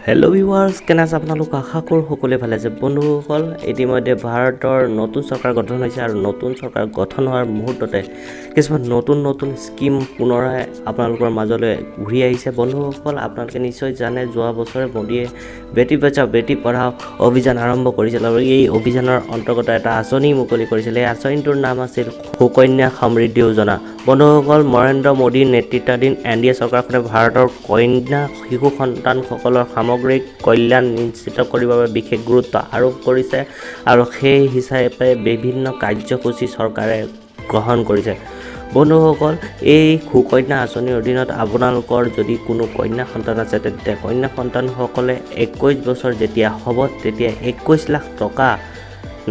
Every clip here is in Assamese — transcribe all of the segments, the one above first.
হেল্ল' ভিউৱাৰ্ছ, কেনে আছে আপোনালোক? আশা কৰোঁ সকলোৱে ভালে আছে। বন্ধুসকল, ইতিমধ্যে ভাৰতৰ নতুন চৰকাৰ গঠন হৈছে আৰু নতুন চৰকাৰ গঠন হোৱাৰ মুহূৰ্ততে কিছুমান নতুন স্কিম পুনৰাই আপোনালোকৰ মাজলৈ ঘূৰি আহিছে। বন্ধুসকল, আপোনালোকে নিশ্চয় জানে যোৱা বছৰে মোদীয়ে বেটি বচাও বেটি পঢ়াও অভিযান আৰম্ভ কৰিছিল আৰু এই অভিযানৰ অন্তৰ্গত এটা আঁচনি মুকলি কৰিছিল। এই আঁচনিটোৰ নাম আছিল সুকন্যা সমৃদ্ধি যোজনা। বন্ধুসকল, নৰেন্দ্ৰ মোদীৰ নেতৃত্বাধীন NDA চৰকাৰখনে ভাৰতৰ কন্যা শিশু সন্তানসকলৰ সামগ্ৰিক কল্যাণ নিশ্চিত কৰিবৰ বাবে বিশেষ গুৰুত্ব আৰোপ কৰিছে আৰু সেই হিচাপে বিভিন্ন কাৰ্যসূচী চৰকাৰে গ্ৰহণ কৰিছে। বন্ধুসকল, এই সুকন্যা আঁচনিৰ অধীনত আপোনালোকৰ যদি কোনো কন্যা সন্তান আছে, তেতিয়া কন্যা সন্তানসকলে 21 বছৰ যেতিয়া হ'ব তেতিয়া 21 লাখ টকা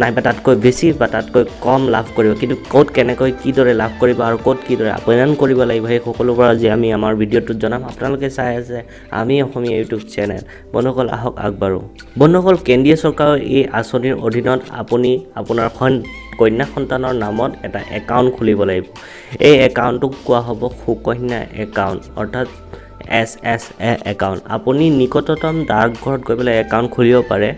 নাইবা তাতকৈ বেছি বা তাতকৈ কম লাভ কৰিব। কিন্তু ক'ত কেনেকৈ কিদৰে লাভ কৰিব আৰু ক'ত কিদৰে আবেদন কৰিব লাগিব সেই সকলোবোৰ আজি আমি আমাৰ ভিডিঅ'টোত জনাম। আপোনালোকে চাই আছে আমি অসমীয়া ইউটিউব চেনেল। বন্ধুসকল, আহক আগবাঢ়ো। বন্ধুসকল, কেন্দ্ৰীয় চৰকাৰৰ এই আঁচনিৰ অধীনত আপুনি আপোনাৰ কন্যা সন্তানৰ নামত এটা একাউণ্ট খুলিব লাগিব। এই একাউণ্টটোক কোৱা হ'ব সুকন্যা একাউণ্ট, অৰ্থাৎ SSA একাউণ্ট। আপুনি নিকটতম ডাকঘৰত গৈ পেলাই একাউণ্ট খুলিব পাৰে।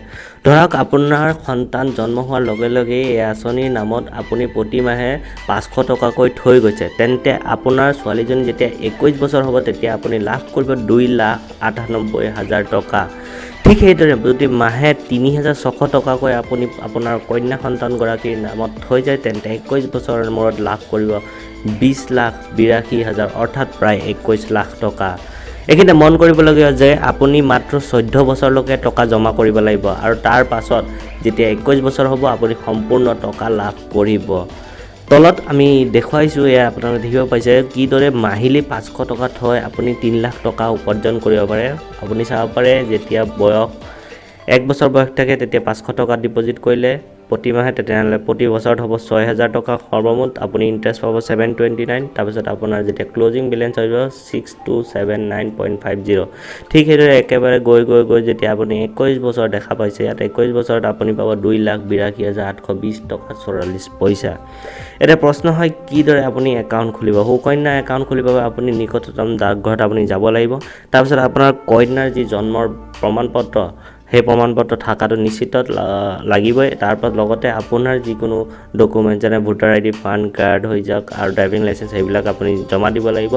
ধৰক আপোনাৰ সন্তান জন্ম হোৱাৰ লগে লগে এই আঁচনিৰ নামত আপুনি প্ৰতিমাহে 500 টকাকৈ থৈ গৈছে, তেন্তে আপোনাৰ ছোৱালীজনী যেতিয়া 21 বছৰ হ'ব তেতিয়া আপুনি লাভ কৰিব 2,98,000 টকা। ঠিক সেইদৰে যদি মাহে 3,600 টকাকৈ আপুনি আপোনাৰ কন্যা সন্তানগৰাকীৰ নামত থৈ যায়, তেন্তে 21 বছৰৰ মূৰত লাভ কৰিব 20,82,000 অৰ্থাৎ প্ৰায় 21 লাখ টকা। এইখিনিতে মন কৰিবলগীয়া যে আপুনি মাত্ৰ 14 বছৰলৈকে টকা জমা কৰিব লাগিব আৰু তাৰ পাছত যেতিয়া 21 বছৰ হ'ব আপুনি সম্পূৰ্ণ টকা লাভ কৰিব। তলত আমি দেখুৱাইছোঁ, এয়া আপোনালোকে দেখিব পাইছে কিদৰে মাহিলী 500 টকা থৈ আপুনি 3 লাখ টকা উপাৰ্জন কৰিব পাৰে। আপুনি চাব পাৰে যেতিয়া বয়স 1 বছৰ বয়স থাকে তেতিয়া 500 টকা ডিপ'জিট কৰিলে প্ৰতিমাহে, তেতিয়াহ'লে প্ৰতি বছৰত হ'ব 6,000 টকা সৰ্বমুঠ। আপুনি ইণ্টাৰেষ্ট পাব 729, তাৰপিছত আপোনাৰ যেতিয়া ক্লজিং বেলেঞ্চ হৈ যাব 6279.50। ঠিক সেইদৰে একেবাৰে গৈ যেতিয়া আপুনি 21 বছৰ দেখা পাইছে, ইয়াত 21 বছৰত আপুনি পাব 2,82,820 টকা 44 পইচা। এতিয়া প্ৰশ্ন হয় কিদৰে আপুনি একাউণ্ট খুলিব? সুকন্যা একাউণ্ট খুলিবৰ বাবে আপুনি নিকটতম ডাকঘৰত আপুনি যাব লাগিব। তাৰপিছত আপোনাৰ কন্যাৰ যি জন্মৰ প্ৰমাণপত্ৰ, সেই প্ৰমাণপত্ৰ থকাটো নিশ্চিত লাগিবই। তাৰপাছত লগতে আপোনাৰ যিকোনো ডকুমেণ্ট যেনে ভোটাৰ ID, পান কাৰ্ড হৈ যাওক আৰু ড্ৰাইভিং লাইচেঞ্চ, সেইবিলাক আপুনি জমা দিব লাগিব।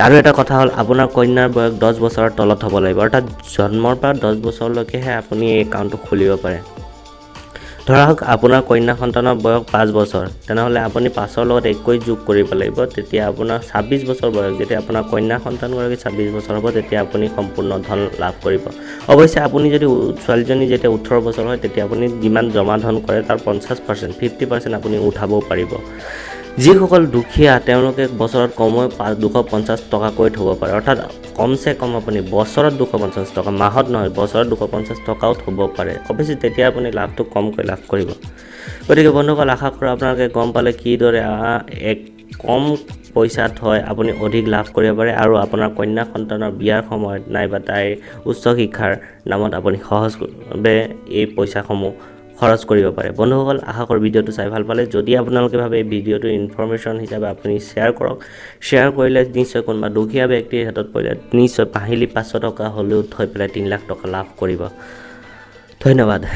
আৰু এটা কথা হ'ল আপোনাৰ কন্যাৰ বয়স 10 বছৰৰ তলত হ'ব লাগিব, অৰ্থাৎ জন্মৰ পৰা 10 বছৰলৈকেহে আপুনি এই একাউণ্টটো খুলিব পাৰে। ধৰক আপোনাৰ কন্যা সন্তানৰ বয়স 5 বছৰ, তেনেহ'লে আপুনি 5ৰ লগত 21 যোগ কৰিব লাগিব, তেতিয়া আপোনাৰ 26 বছৰ বয়স। যেতিয়া আপোনাৰ কন্যা সন্তানগৰাকী 26 বছৰ হ'ব তেতিয়া আপুনি সম্পূৰ্ণ ধন লাভ কৰিব। অৱশ্যে আপুনি যদি ছোৱালীজনী যেতিয়া 18 বছৰ হয় তেতিয়া আপুনি যিমান জমা ধন কৰে তাৰ 50%, 50% আপুনি উঠাবও পাৰিব। যিসকল দুখীয়া তেওঁলোকে বছৰত কমেও 250 টকাকৈ থ'ব পাৰে, অৰ্থাৎ কমচে কম আপুনি বছৰত 250 টকা, মাহত নহয় বছৰত 250 টকাও থ'ব পাৰে। অৱশ্যে তেতিয়া আপুনি লাভটো কমকৈ লাভ কৰিব। গতিকে বন্ধুসকল, আশা কৰোঁ আপোনালোকে গম পালে কিদৰে এক কম পইচাত থৈ আপুনি অধিক লাভ কৰিব পাৰে আৰু আপোনাৰ কন্যা সন্তানৰ বিয়াৰ সময়ত নাইবা তাইৰ উচ্চ শিক্ষাৰ নামত আপুনি সহজভাৱে এই পইচাসমূহ খৰচ কৰিব পাৰে। বন্ধুসকল, আশা কৰোঁ ভিডিঅ'টো চাই ভাল পালে। যদি আপোনালোকে ভাবে এই ভিডিঅ'টো ইনফৰমেশ্যন হিচাপে আপুনি শ্বেয়াৰ কৰক। শ্বেয়াৰ কৰিলে নিশ্চয় কোনোবা দুখীয়া ব্যক্তিৰ হাতত পৰিলে নিশ্চয় মাহিলী 500 টকা হ'লেও থৈ পেলাই 3 লাখ টকা লাভ কৰিব। ধন্যবাদ।